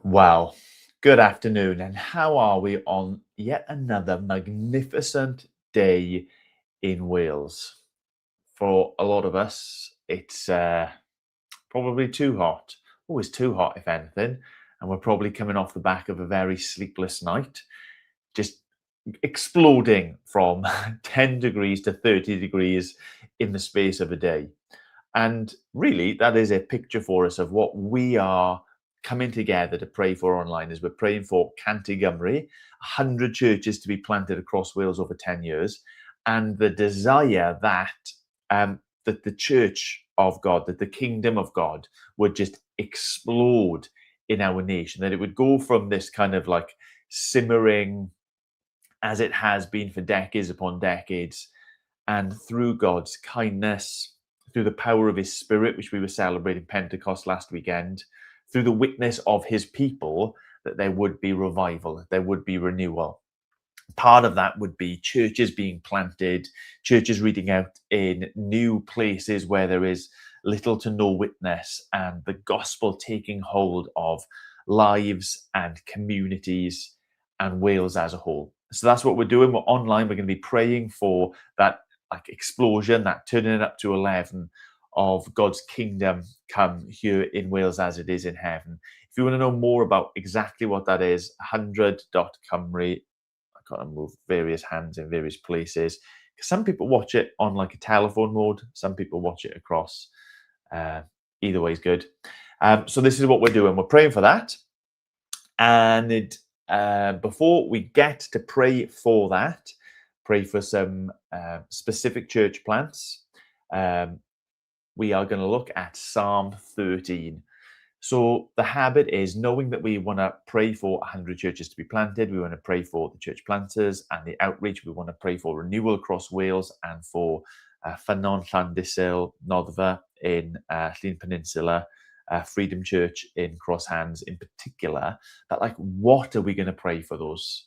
Well, good afternoon, and how are we on yet another magnificent day in Wales? For a lot of us, it's probably too hot. Always too hot, if anything. And we're probably coming off the back of a very sleepless night, just exploding from 10 degrees to 30 degrees in the space of a day. And really, that is a picture for us of what we are coming together to pray for online. As we're praying for Cantigymru, 100 churches to be planted across Wales over 10 years, and the desire that the church of God, that the kingdom of God would just explode in our nation, that it would go from this kind of like simmering as it has been for decades upon decades, and through God's kindness, through the power of his spirit, which we were celebrating Pentecost last weekend, through the witness of his people, that there would be revival, that there would be renewal. Part of that would be churches being planted, churches reading out in new places where there is little to no witness, and the gospel taking hold of lives and communities and Wales as a whole. So that's what we're doing. We're online. We're going to be praying for that like explosion, that turning it up to 11 of God's kingdom come here in Wales as it is in heaven. If you want to know more about exactly what that is, 100.cymru. I can't move various hands in various places. Some people watch it on like a telephone mode. Some people watch it across. Either way is good. So this is what we're doing. We're praying for that. And before we get to pray for that, pray for some specific church plants, we are going to look at Psalm 13. So the habit is knowing that we want to pray for 100 churches to be planted. We want to pray for the church planters and the outreach. We want to pray for renewal across Wales and for Ffynnon Llandysul, Noddfa in Llŷn Peninsula, Freedom Church in Cross Hands in particular. But like, what are we going to pray for those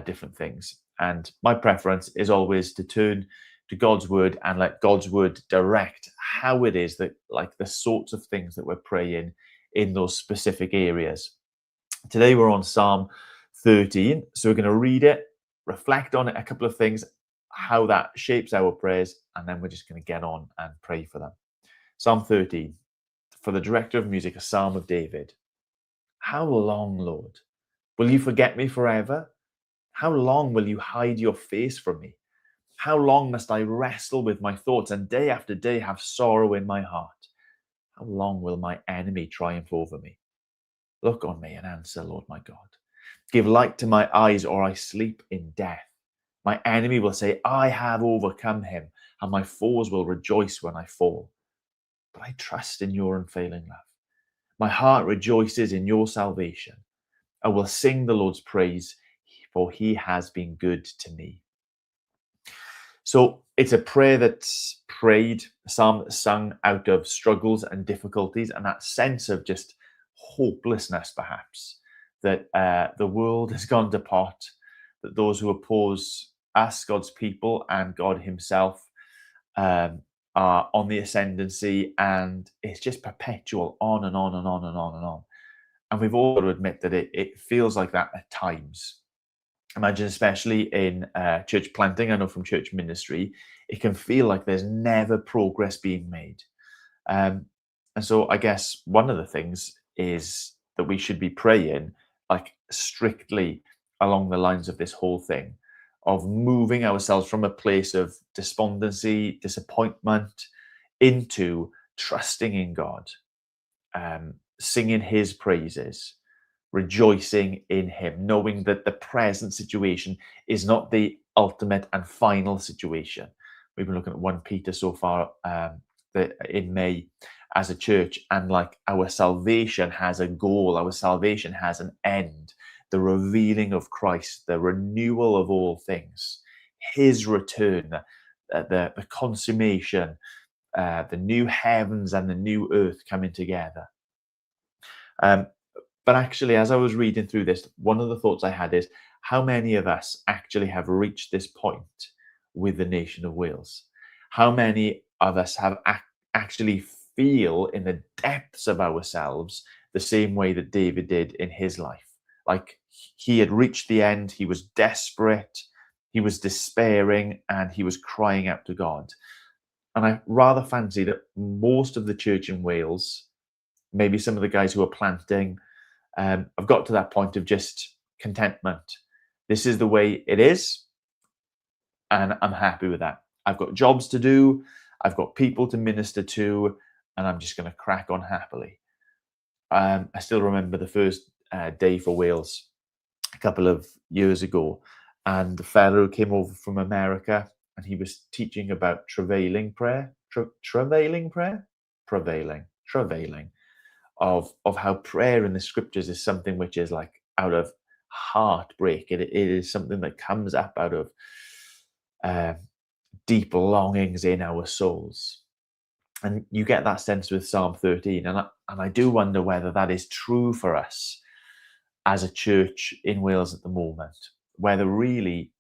different things? And my preference is always to turn to God's word and let God's word direct how it is that, like, the sorts of things that we're praying in those specific areas. Today we're on Psalm 13, so we're going to read it, reflect on it, a couple of things, how that shapes our prayers, and then we're just going to get on and pray for them. Psalm 13, for the director of music, a psalm of David. How long, Lord, will you forget me forever? How long will you hide your face from me? How long must I wrestle with my thoughts and day after day have sorrow in my heart? How long will my enemy triumph over me? Look on me and answer, Lord my God. Give light to my eyes, or I sleep in death. My enemy will say, I have overcome him, and my foes will rejoice when I fall. But I trust in your unfailing love. My heart rejoices in your salvation. I will sing the Lord's praise, for he has been good to me. So it's a prayer that's prayed, psalm sung out of struggles and difficulties and that sense of just hopelessness, perhaps, that the world has gone to pot, that those who oppose us, God's people, and God himself are on the ascendancy, and it's just perpetual, on and on and on and on and on. And we've all got to admit that it feels like that at times. Imagine, especially in church planting, I know from church ministry, it can feel like there's never progress being made. And so I guess one of the things is that we should be praying like strictly along the lines of this whole thing, of moving ourselves from a place of despondency, disappointment, into trusting in God, singing his praises, rejoicing in him, knowing that the present situation is not the ultimate and final situation. We've been looking at 1 Peter so far in May as a church, and like our salvation has a goal, our salvation has an end, the revealing of Christ, the renewal of all things, his return, the consummation, the new heavens and the new earth coming together. But actually, as I was reading through this, one of the thoughts I had is, how many of us actually have reached this point with the nation of Wales? How many of us have actually feel in the depths of ourselves the same way that David did in his life. Like he had reached the end, he was desperate, he was despairing, and he was crying out to God. And I rather fancy that most of the church in Wales, maybe some of the guys who are planting, have got to that point of just contentment. This is the way it is, and I'm happy with that. I've got jobs to do, I've got people to minister to, and I'm just going to crack on happily. I still remember the first day for Wales a couple of years ago, and the fellow who came over from America, and he was teaching about travailing prayer, travailing prayer, travailing, of how prayer in the scriptures is something which is like out of heartbreak. It is something that comes up out of deep longings in our souls. And you get that sense with Psalm 13. And I do wonder whether that is true for us as a church in Wales at the moment, whether really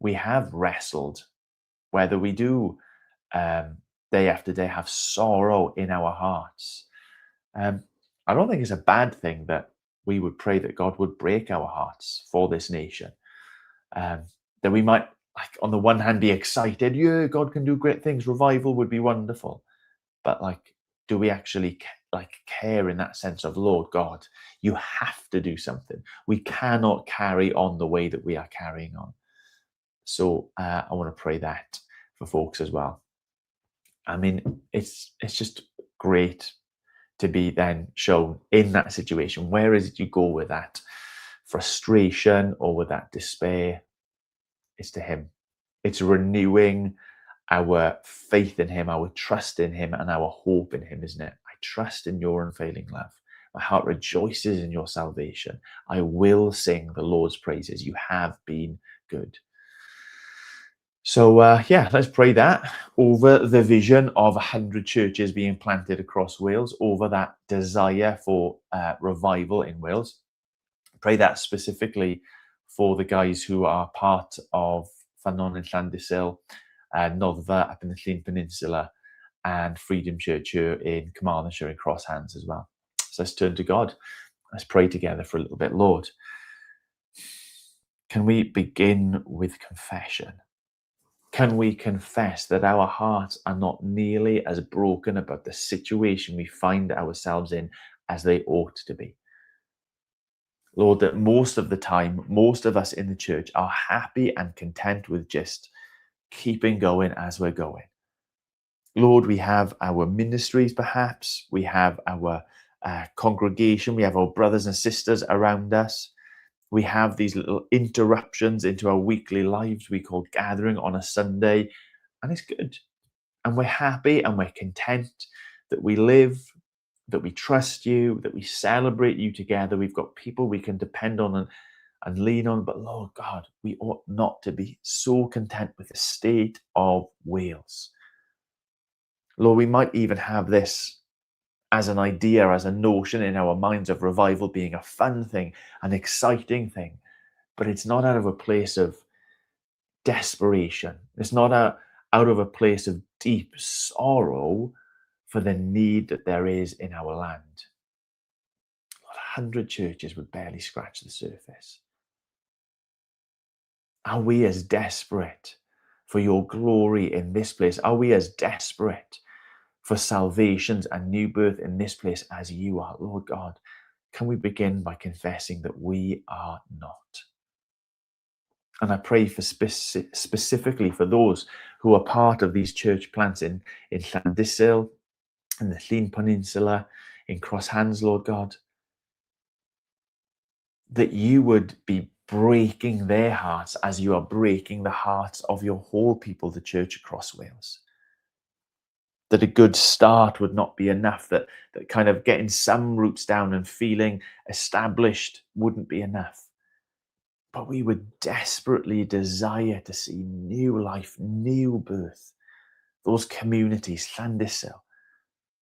we have wrestled, whether we do day after day have sorrow in our hearts. I don't think it's a bad thing that we would pray that God would break our hearts for this nation. That we might, like, on the one hand, be excited, yeah, God can do great things, revival would be wonderful. But like, do we actually care in that sense of, Lord God, you have to do something. We cannot carry on the way that we are carrying on. So I want to pray that for folks as well. I mean, it's just great to be then shown in that situation. Where is it you go with that frustration or with that despair? It's to him. It's renewing our faith in him, our trust in him, and our hope in him, isn't it? I trust in your unfailing love. My heart rejoices in your salvation. I will sing the Lord's praises. You have been good. So let's pray that over the vision of 100 churches being planted across Wales, over that desire for revival in Wales. Pray that specifically for the guys who are part of Ffynnon and Llandysul, Noddfa up in the Llyn Peninsula, and Freedom Church here in Carmarthenshire in Cross Hands as well. So let's turn to God. Let's pray together for a little bit. Lord, can we begin with confession? Can we confess that our hearts are not nearly as broken about the situation we find ourselves in as they ought to be? Lord, that most of the time, most of us in the church are happy and content with just keeping going as we're going. Lord, we have our ministries, perhaps. We have our congregation. We have our brothers and sisters around us. We have these little interruptions into our weekly lives we call gathering on a Sunday, and it's good. And we're happy and we're content that we live, that we trust you, that we celebrate you together. We've got people we can depend on and lean on. But Lord God, we ought not to be so content with the state of Wales. Lord, we might even have this as an idea, as a notion in our minds of revival being a fun thing, an exciting thing, but it's not out of a place of desperation. It's not out of a place of deep sorrow for the need that there is in our land. 100 churches would barely scratch the surface. Are we as desperate for your glory in this place? Are we as desperate for salvations and new birth in this place as you are? Lord God, can we begin by confessing that we are not? And I pray for specifically for those who are part of these church plants in Llandysul, in the Llyn Peninsula, in Cross Hands, Lord God, that you would be breaking their hearts as you are breaking the hearts of your whole people, the church across Wales. That a good start would not be enough, that kind of getting some roots down and feeling established wouldn't be enough. But we would desperately desire to see new life, new birth. Those communities, Llandysul,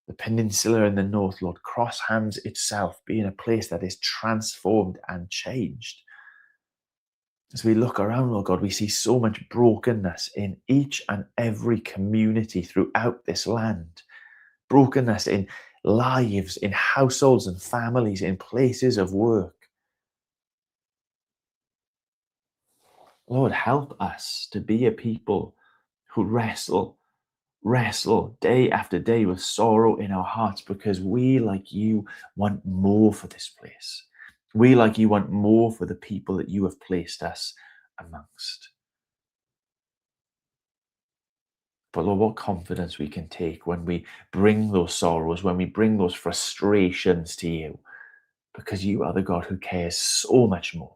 the peninsula in the north, Lord, Cross Hands itself being a place that is transformed and changed. As we look around, Lord God, we see so much brokenness in each and every community throughout this land. Brokenness in lives, in households and families, in places of work. Lord, help us to be a people who wrestle day after day with sorrow in our hearts, because we, like you, want more for this place. We, like you, want more for the people that you have placed us amongst. But Lord, what confidence we can take when we bring those sorrows, when we bring those frustrations to you, because you are the God who cares so much more.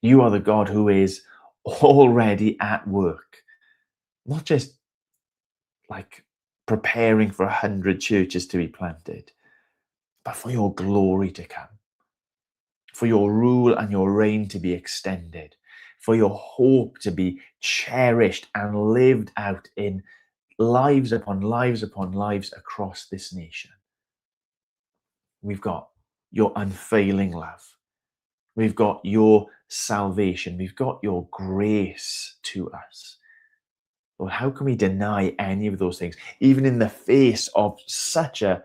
You are the God who is already at work, not just like preparing for 100 churches to be planted, but for your glory to come, for your rule and your reign to be extended, for your hope to be cherished and lived out in lives upon lives upon lives across this nation. We've got your unfailing love. We've got your salvation. We've got your grace to us. Lord, how can we deny any of those things, even in the face of such a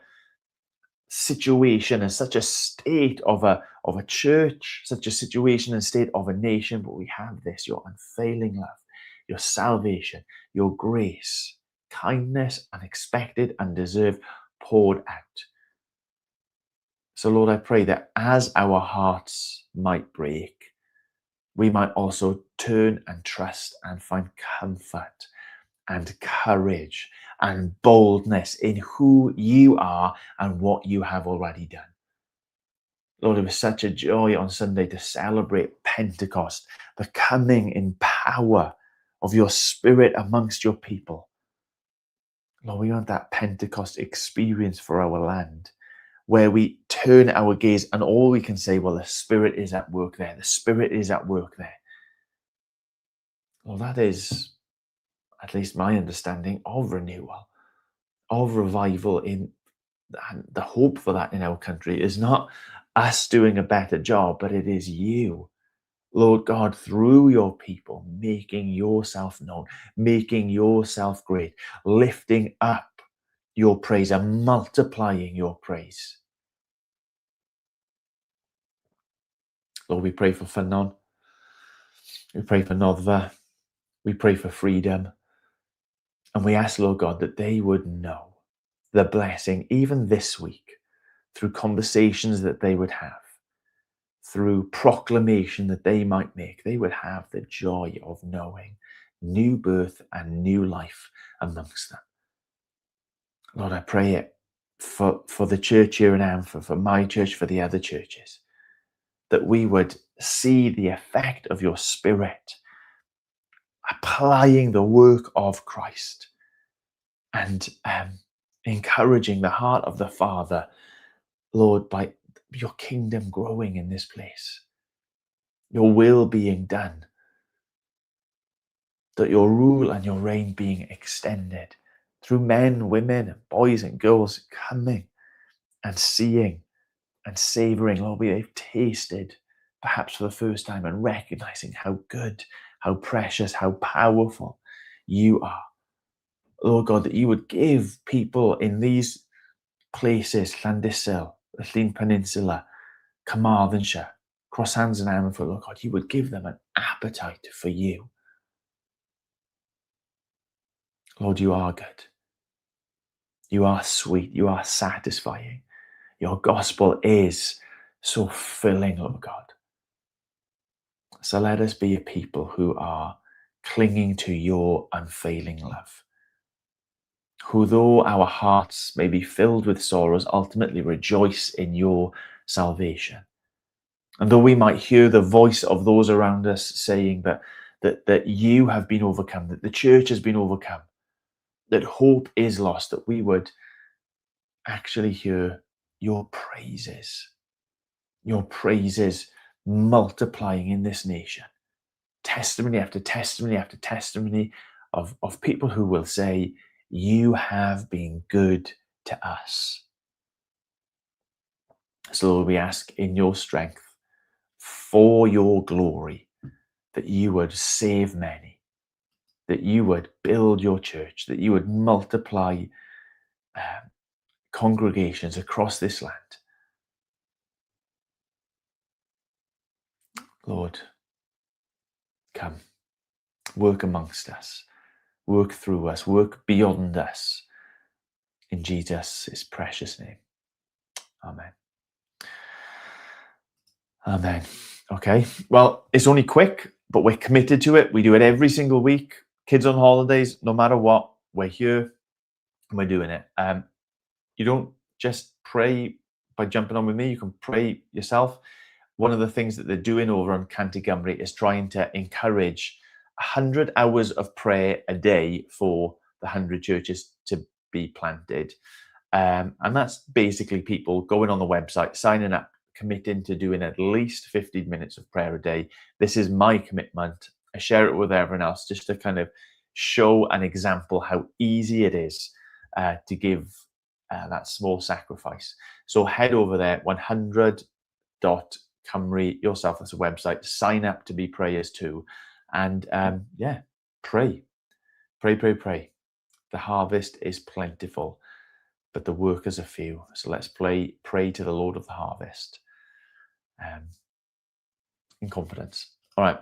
situation and such a state of a church, such a situation and state of a nation? But we have this, your unfailing love, your salvation, your grace, kindness, unexpected, undeserved, poured out. So, Lord, I pray that as our hearts might break, we might also turn and trust and find comfort and courage and boldness in who you are and what you have already done. Lord, it was such a joy on Sunday to celebrate Pentecost, the coming in power of your Spirit amongst your people. Lord, we want that Pentecost experience for our land, where we turn our gaze and all we can say, well, the Spirit is at work there. The Spirit is at work there. Well, that is at least my understanding of renewal, of revival. In the hope for that in our country is not us doing a better job, but it is you, Lord God, through your people, making yourself known, making yourself great, lifting up your praise and multiplying your praise. Lord, we pray for Ffynnon. We pray for Noddfa. We pray for freedom. And we ask, Lord God, that they would know the blessing even this week through conversations that they would have, through proclamation that they might make. They would have the joy of knowing new birth and new life amongst them. Lord, I pray it for the church here in Amphib, for my church, for the other churches, that we would see the effect of your Spirit applying the work of Christ and encouraging the heart of the Father, Lord, by your kingdom growing in this place, your will being done, that your rule and your reign being extended through men, women, and boys and girls coming and seeing and savoring. Lord, they've tasted perhaps for the first time and recognizing how good, how precious, how powerful you are. Lord God, that you would give people in these places, Llandyssil, the Llyn Peninsula, Carmarthenshire, Crosshands and Ammanford, Lord God, you would give them an appetite for you. Lord, you are good. You are sweet. You are satisfying. Your gospel is so filling, Lord God. So let us be a people who are clinging to your unfailing love, who, though our hearts may be filled with sorrows, ultimately rejoice in your salvation. And though we might hear the voice of those around us saying that you have been overcome, that the church has been overcome, that hope is lost, that we would actually hear your praises multiplying in this nation. Testimony after testimony after testimony of people who will say, you have been good to us. So Lord, we ask in your strength, for your glory, that you would save many, that you would build your church, that you would multiply congregations across this land. Lord, come, work amongst us, work through us, work beyond us. In Jesus' precious name. Amen. Amen. Okay. Well, it's only quick, but we're committed to it. We do it every single week. Kids on holidays, no matter what, we're here and we're doing it. You don't just pray by jumping on with me. You can pray yourself. One of the things that they're doing over on Cantigumri is trying to encourage 100 hours of prayer a day for the 100 churches to be planted. And that's basically people going on the website, signing up, committing to doing at least 15 minutes of prayer a day. This is my commitment. I share it with everyone else just to kind of show an example how easy it is to give that small sacrifice. So head over there, 100.cymru yourself as a website, sign up to be prayers too. And pray. The harvest is plentiful, but the workers are few. So let's pray to the Lord of the harvest in confidence. All right.